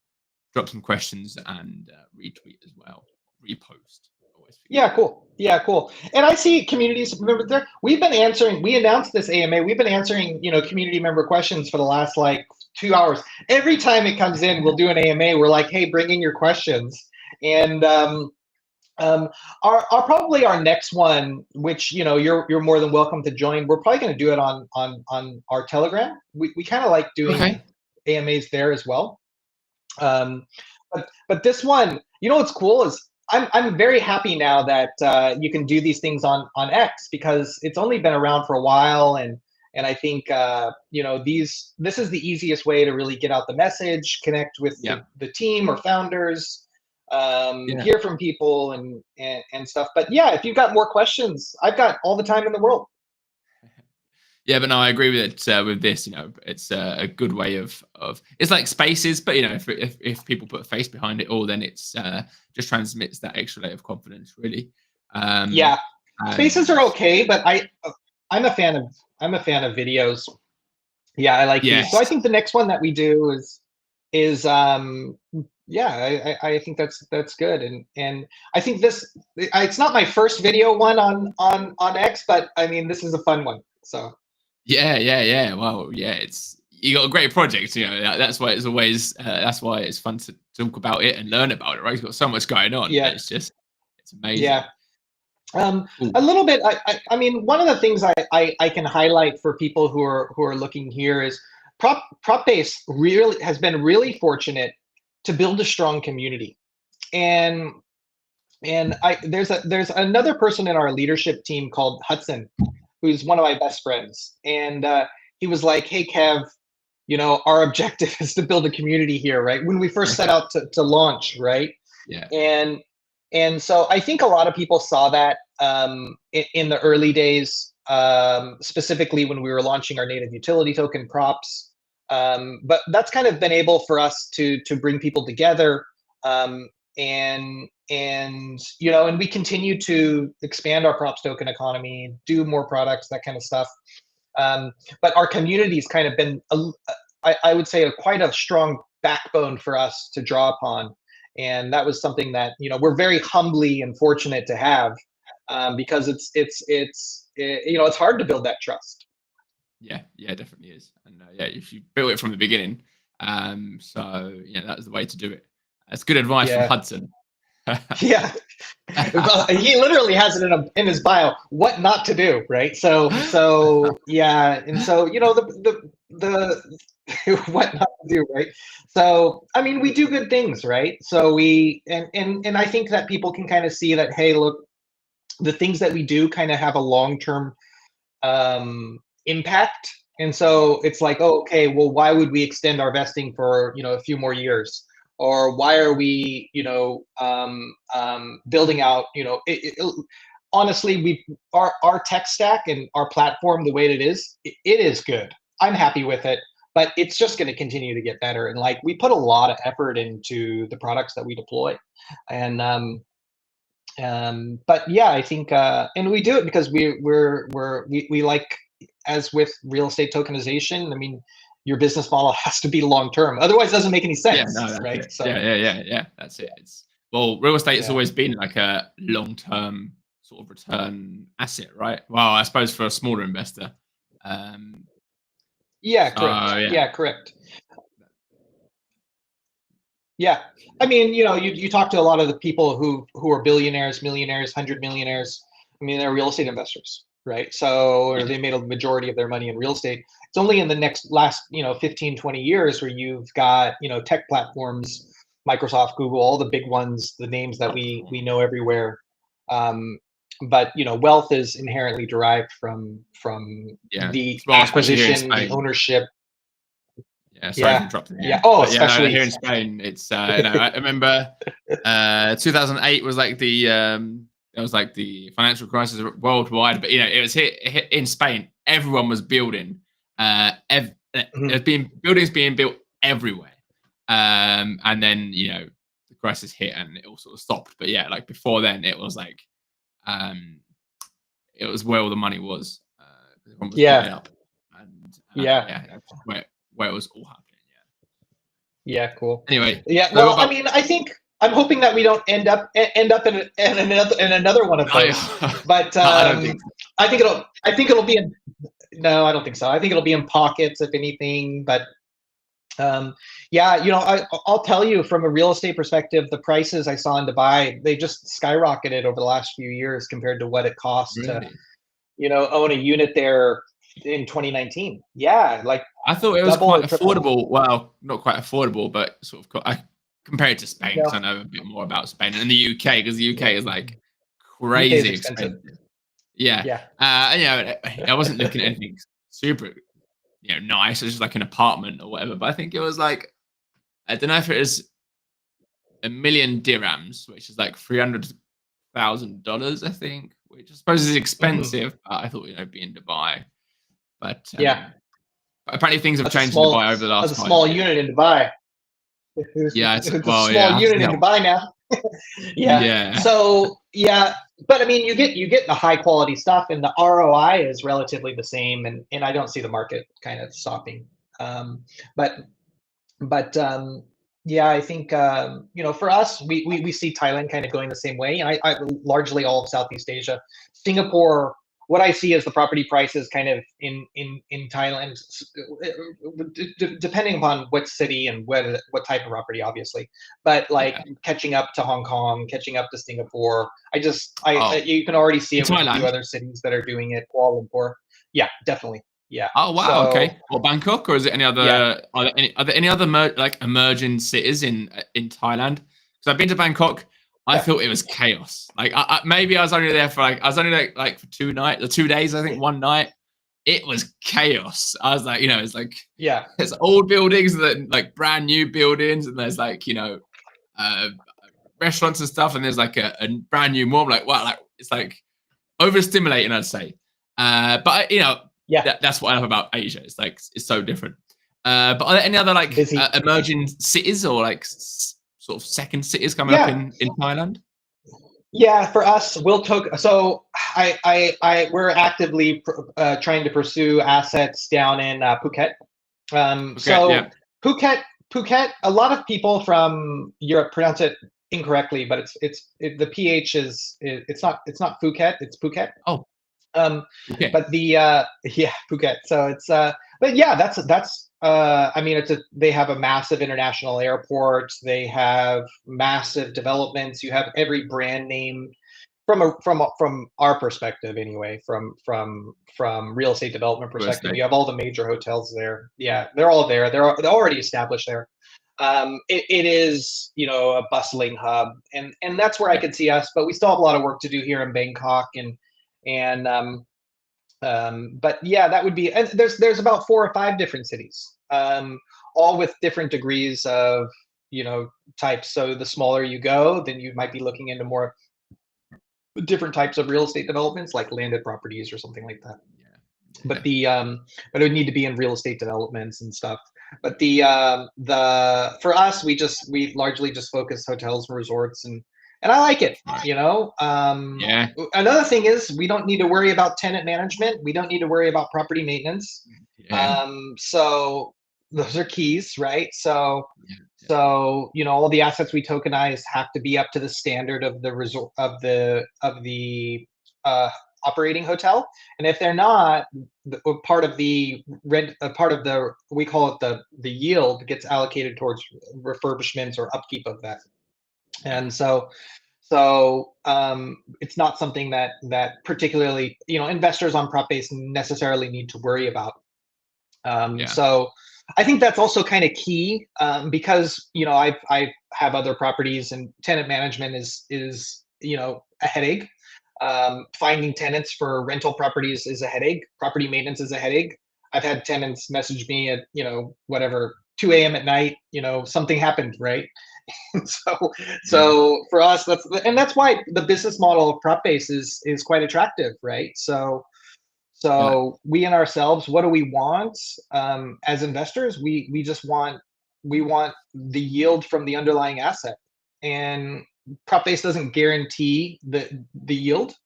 drop some questions and retweet as well, repost. Yeah, cool. Yeah, cool. And I see communities. Remember, we've been answering. We announced this AMA. We've been answering, community member questions for the last like 2 hours. Every time it comes in, we'll do an AMA. We're like, hey, bring in your questions. And our probably our next one, which you're more than welcome to join. We're probably going to do it on our Telegram. We kind of like doing Okay. AMAs there as well. Um, but this one, what's cool is I'm very happy now that you can do these things on X, because it's only been around for a while, and I think this is the easiest way to really get out the message, connect with Yeah. the team or founders, Yeah. hear from people, and stuff. But yeah, if you've got more questions, I've got all the time in the world. Yeah, but no, I agree with it. With this, it's a good way of it's like Spaces, but if people put a face behind it all, then it's just transmits that extra layer of confidence, really. Yeah, And spaces are okay, but I'm a fan of videos. Yeah, I like these. So I yes, think the next one that we do is yeah, I think that's good, and I think it's not my first video one on X, but I mean, this is a fun one. So yeah. Well, yeah, you got a great project. That's why it's always that's why it's fun to talk about it and learn about it. Right, you've got so much going on. yeah, It's amazing. yeah. A Cool. little bit. I mean, one of the things I can highlight for people who are looking here is Propbase really has been really fortunate to build a strong community, and there's another person in our leadership team called Hudson, who's one of my best friends, and he was like, "Hey, Kev, our objective is to build a community here, right?" When we first set out to launch, right? Yeah. And so I think a lot of people saw that in the early days, specifically when we were launching our native utility token props. But that's kind of been able for us to bring people together, and we continue to expand our props token economy, do more products, that kind of stuff. But our community's kind of been, I would say, quite a strong backbone for us to draw upon. And that was something that we're very humbly and fortunate to have, because it's hard to build that trust. Yeah, it definitely is. And yeah, if you built it from the beginning, so yeah, that was the way to do it. That's good advice from Yeah, Hudson. yeah, He literally has it in his bio, what not to do, right? So yeah, and so the what not to do, right? So I mean, we do good things, right? So we and I think that people can kind of see that, hey, look, the things that we do kind of have a long-term impact. And so it's like, oh, okay, well, why would we extend our vesting for, a few more years? Or why are we, building out, honestly, our tech stack and our platform, the way it is good. I'm happy with it, but it's just going to continue to get better. And like, we put a lot of effort into the products that we deploy. And, but yeah, I think, and we do it because we like, as with real estate tokenization, I mean, your business model has to be long term. Otherwise, it doesn't make any Yeah, sense, no, that's right? it. So Yeah. That's it. Real estate has yeah, always been like a long-term sort of return asset, right? Well, I suppose for a smaller investor. Um, yeah, so correct. yeah, Yeah, correct. Yeah, I mean, you talk to a lot of the people who are billionaires, millionaires, 100 millionaires. I mean, they're real estate investors, right? So, or yeah, they made a majority of their money in real estate. It's only in the last 15, 20 years where you've got tech platforms, Microsoft, Google, all the big ones, the names that we know everywhere. Um, but wealth is inherently derived from yeah. the Well, especially here in acquisition, the Spain. ownership. Yeah, sorry for Yeah, interrupting yeah. here, Oh, but yeah, no, especially. here in Spain, it's I remember 2008 was like it was like the financial crisis worldwide, but it was hit in Spain. Everyone was building. Mhm. There's been buildings being built everywhere, and then the crisis hit and it all sort of stopped. But yeah, like before then, it was like um, it was where all the money was. Everyone was buying Yeah, up, and yeah. yeah, that's where it was all happening. Yeah, cool. Anyway, Yeah, so what well, I about mean, I'm hoping that we don't end up in another one of no, those. But I don't think so. I think it'll be in. No, I don't think so. I think it'll be in pockets, if anything. But yeah, I'll tell you from a real estate perspective, the prices I saw in Dubai, they just skyrocketed over the last few years compared to what it cost to Really? own a unit there in 2019. Yeah, like I thought it was double quite or triple. affordable. Well, not quite affordable, but sort of. I compared to Spain because No, I know a bit more about Spain and the UK because the UK yeah, is like UK is crazy expensive. expensive. Yeah, Yeah. I wasn't looking at anything super, nice. It was just like an apartment or whatever. But I think it was like I don't know if it was 1,000,000 dirhams, which is like $300,000, I think, which I suppose is Mhm. expensive. But I thought it'd be in Dubai, but Yeah, apparently things have that's a changed in small Dubai over the that's last a 5 small years. unit in Dubai. Yeah, It's a well, small yeah, unit in yeah, Dubai now. Yeah. yeah, So yeah, but I mean, you get the high quality stuff, and the ROI is relatively the same, and I don't see the market kind of stopping. Um, but but yeah, I think for us, we see Thailand kind of going the same way, and I largely all of Southeast Asia, Singapore. What I see is the property prices kind of in Thailand, depending upon what city and what type of property, obviously, but like yeah. catching up to Hong Kong, catching up to Singapore. I Oh, you can already see in it with a few Thailand? other cities that are doing it. Kuala Lumpur, yeah, definitely, yeah. Oh, wow, So okay. Or Bangkok, or is it any yeah, other are there any other like emerging cities in Thailand? Because I've been to Bangkok, I yeah, thought it was chaos. Like maybe I was only there for I was only like for 2 nights or 2 days, I think, one night. It was chaos. I was like, it's like yeah. there's old buildings that like brand new buildings, and there's like, uh restaurants and stuff, and there's like a brand new mall. I'm like, wow, like it's like overstimulating, I'd say. But Yeah, that's what I love about Asia. It's like it's so different. But are there any other like busy. emerging cities or like sort of second cities coming up Yeah, in Thailand? yeah. For us, we'll took. So we're actively trying to pursue assets down in Phuket. Okay, So yeah, Phuket. A lot of people from Europe pronounce it incorrectly, but the ph is it's not Phuket, it's Phuket. oh, Um, okay, but the yeah, Phuket. So it's but yeah, that's I mean, they have a massive international airport. They have massive developments. You have every brand name from our perspective anyway, from real estate development Real perspective. estate. You have all the major hotels there. Yeah, they're all there. They're already established there. It is, you know, a bustling hub, and that's where I Yeah. could see us. But we still have a lot of work to do here in Bangkok, and but yeah, that would be. And there's about 4 or 5 different cities, all with different degrees of, you know, types. So the smaller you go, then you might be looking into more different types of real estate developments, like landed properties or something like that. Yeah. But Definitely. but it would need to be in real estate developments and stuff. But the for us, we largely just focus hotels and resorts, and I like it. Right. You know, Yeah. another thing is we don't need to worry about tenant management. We don't need to worry about property maintenance. Yeah. So those are keys, right? So Yeah. so, you know, all the assets we tokenize have to be up to the standard of the resort of the operating hotel, and if they're not, part of the rent, part of the, we call it the yield, gets allocated towards refurbishments or upkeep of that. Yeah. And so it's not something that particularly, you know, investors on Propbase necessarily need to worry about. Yeah. So I think that's also kind of key, because, you know, I have other properties, and tenant management is, you know, a headache. Finding tenants for rental properties is a headache. Property maintenance is a headache. I've had tenants message me at, you know, whatever, 2 a.m. at night. You know, something happened, right? so Yeah. so for us, that's why the business model of Propbase is quite attractive, right? So Yeah. so we in ourselves, what do we want, as investors? We just want the yield from the underlying asset, and Propbase doesn't guarantee the yield.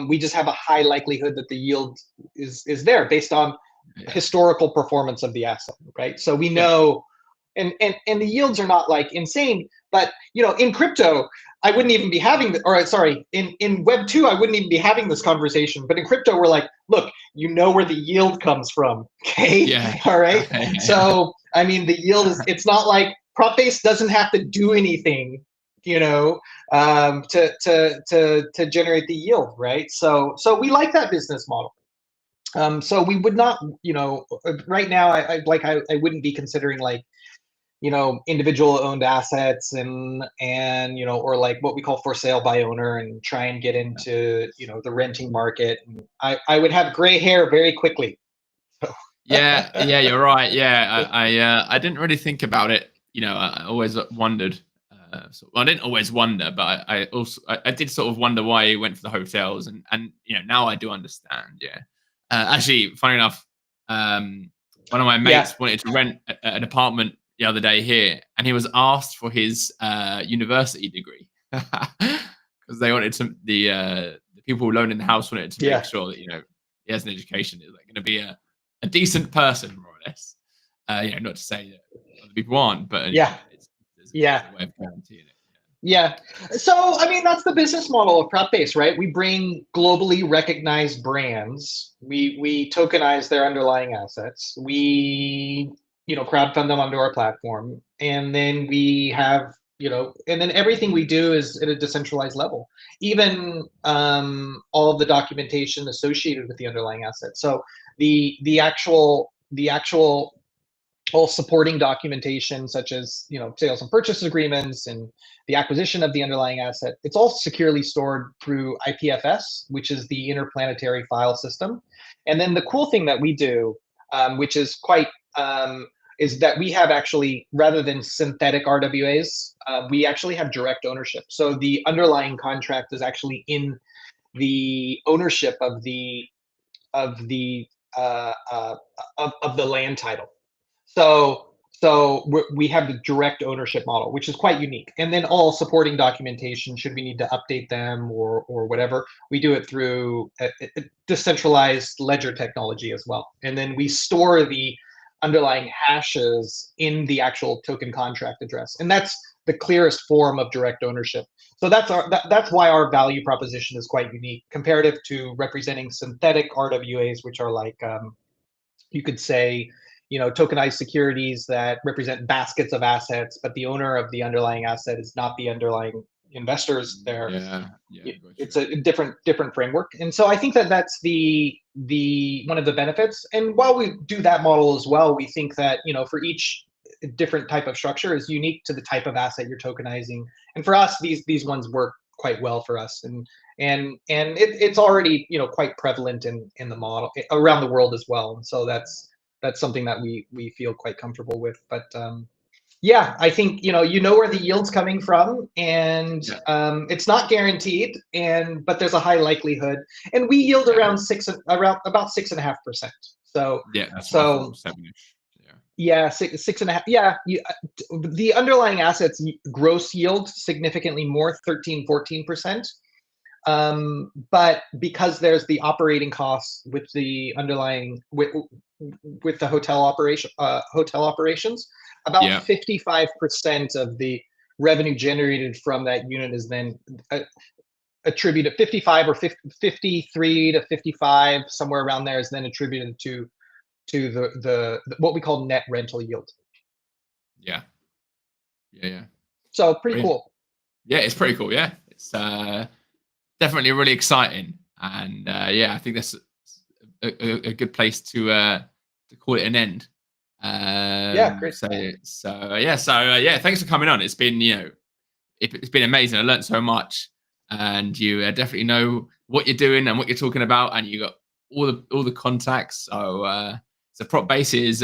We just have a high likelihood that the yield is there based on Yeah. historical performance of the asset, right? So we Yeah. know, and the yields are not like insane, but, you know, in crypto, I wouldn't even be having or sorry, in web 2, I wouldn't even be having this conversation, but in crypto we're like, look, you know where the yield comes from. Okay. Yeah. All right. Yeah. So I mean, the yield is, it's not like Propbase doesn't have to do anything, you know, to generate the yield, right? So we like that business model. So we would not, you know, right now, I wouldn't be considering, like, you know, individual owned assets, and you know, or like what we call for sale by owner, and try and get into, you know, the renting market. And I would have gray hair very quickly. So Yeah, yeah, you're right. Yeah, I didn't really think about it. You know, I always wondered. Well, I didn't always wonder, but I also I did sort of wonder why he went for the hotels, and you know, now I do understand. Yeah, actually, funny enough, one of my yeah, mates wanted to rent an apartment the other day here, and he was asked for his university degree because they wanted the people loaning the house wanted to make yeah, sure that, you know, he has an education, is like going to be a decent person, more or less. You know, not to say that other people aren't, but you know, yeah, there's yeah. a way of guaranteeing it. Yeah. So, I mean, that's the business model of Propbase, right? We bring globally recognized brands. We tokenize their underlying assets. We, you know, crowdfund them onto our platform, and then we have, you know, and then everything we do is at a decentralized level. Even all of the documentation associated with the underlying asset. So the actual all supporting documentation, such as, you know, sales and purchase agreements and the acquisition of the underlying asset, it's all securely stored through IPFS, which is the interplanetary file system. And then the cool thing that we do, which is quite is that we have, actually, rather than synthetic RWAs, we actually have direct ownership. So the underlying contract is actually in the ownership of the of the land title. So we have the direct ownership model, which is quite unique. And then all supporting documentation, should we need to update them or whatever, we do it through a decentralized ledger technology as well. And then we store the underlying hashes in the actual token contract address, and that's the clearest form of direct ownership. So that's why our value proposition is quite unique comparative to representing synthetic RWAs, which are like, you could say, tokenized securities that represent baskets of assets, but the owner of the underlying asset is not the underlying investors. It's a different framework, and so I think that that's the one of the benefits. And while we do that model as well, we think that for each different type of structure is unique to the type of asset you're tokenizing. And for us, these ones work quite well for us, and it's already quite prevalent in the model around the world as well. And so that's something that we feel quite comfortable with. But yeah, I think you know where the yield's coming from, and it's not guaranteed, but there's a high likelihood, and we yield around about 6.5%. So that's so 7-ish. Yeah, 6.5. Yeah, the underlying assets gross yield significantly more, 13-14%. But because there's the operating costs with the underlying with the hotel operations, about 55% of the revenue generated from that unit is then attributed 55 or 53 to 55, somewhere around there, is then attributed to the what we call net rental yield. Yeah. So pretty cool. Yeah, it's pretty cool. Yeah, it's definitely really exciting, and I think that's a good place to call it an end. Great. Thanks for coming on. It's been it's been amazing. I learned so much, and you definitely know what you're doing and what you're talking about, and you got all the contacts. So Propbase is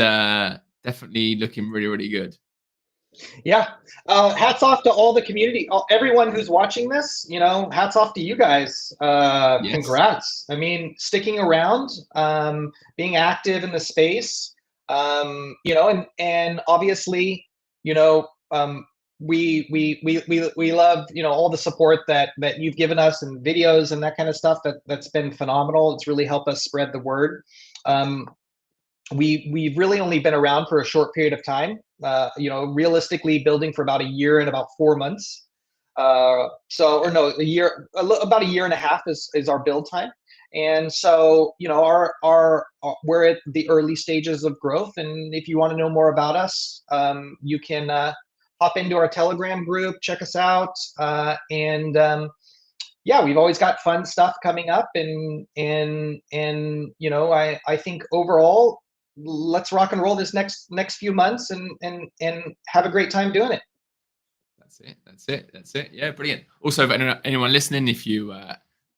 definitely looking really, really good. Yeah. Hats off to all the community, everyone who's watching this. Hats off to you guys. Congrats. I mean, sticking around, being active in the space, and obviously, we love all the support that you've given us, and videos and that kind of stuff. That's been phenomenal. It's really helped us spread the word. We've really only been around for a short period of time, realistically building for about a year and about 4 months. About a year and a half is our build time. And so, we're at the early stages of growth. And if you want to know more about us, you can hop into our Telegram group, check us out. We've always got fun stuff coming up. And I think overall, let's rock and roll this next few months and have a great time doing it. That's it. Yeah, brilliant. Also, for anyone listening, if you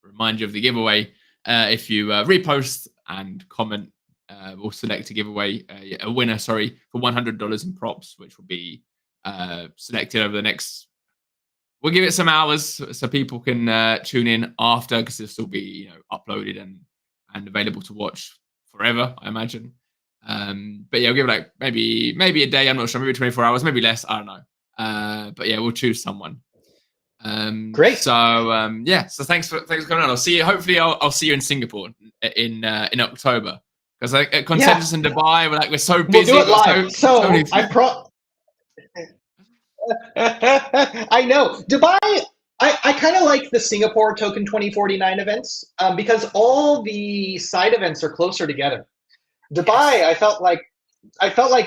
remind you of the giveaway, if you repost and comment, we'll select a giveaway, a winner, for $100 in props, which will be selected over the next. We'll give it some hours so people can tune in after, because it'll still be uploaded and available to watch forever, I imagine. But we'll give it maybe a day. I'm not sure, maybe 24 hours, maybe less. I don't know. But we'll choose someone. Great. So so thanks for coming on. I'll see you. Hopefully, I'll see you in Singapore in October, because at Consensus in Dubai, we're so busy. We'll do it live. I know Dubai. I kind of like the Singapore Token 2049 events because all the side events are closer together. Dubai, I felt like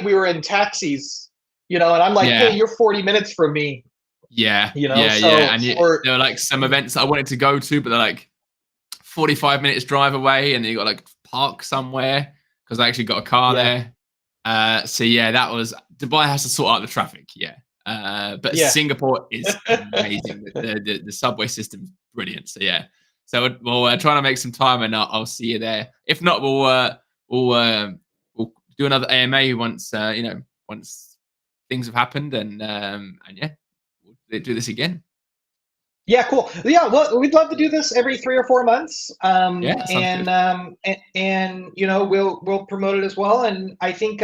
we were in taxis, and I'm like, hey, you're 40 minutes from me. And there were like some events I wanted to go to, but they're like 45 minutes drive away, and then you got like park somewhere, because I actually got a car there. That was Dubai has to sort out the traffic. But Singapore is amazing. The subway system is brilliant. So we'll try to make some time, and I'll see you there. If not, we'll do another AMA once once things have happened, and we'll do this again. Yeah, cool. Yeah, well, we'd love to do this every 3 or 4 months. We'll promote it as well. And I think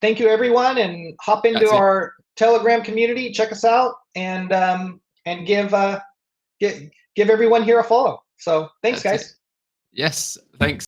thank you everyone, and hop into our Telegram community, check us out, and give everyone here a follow. So thanks, guys. Yes, thanks.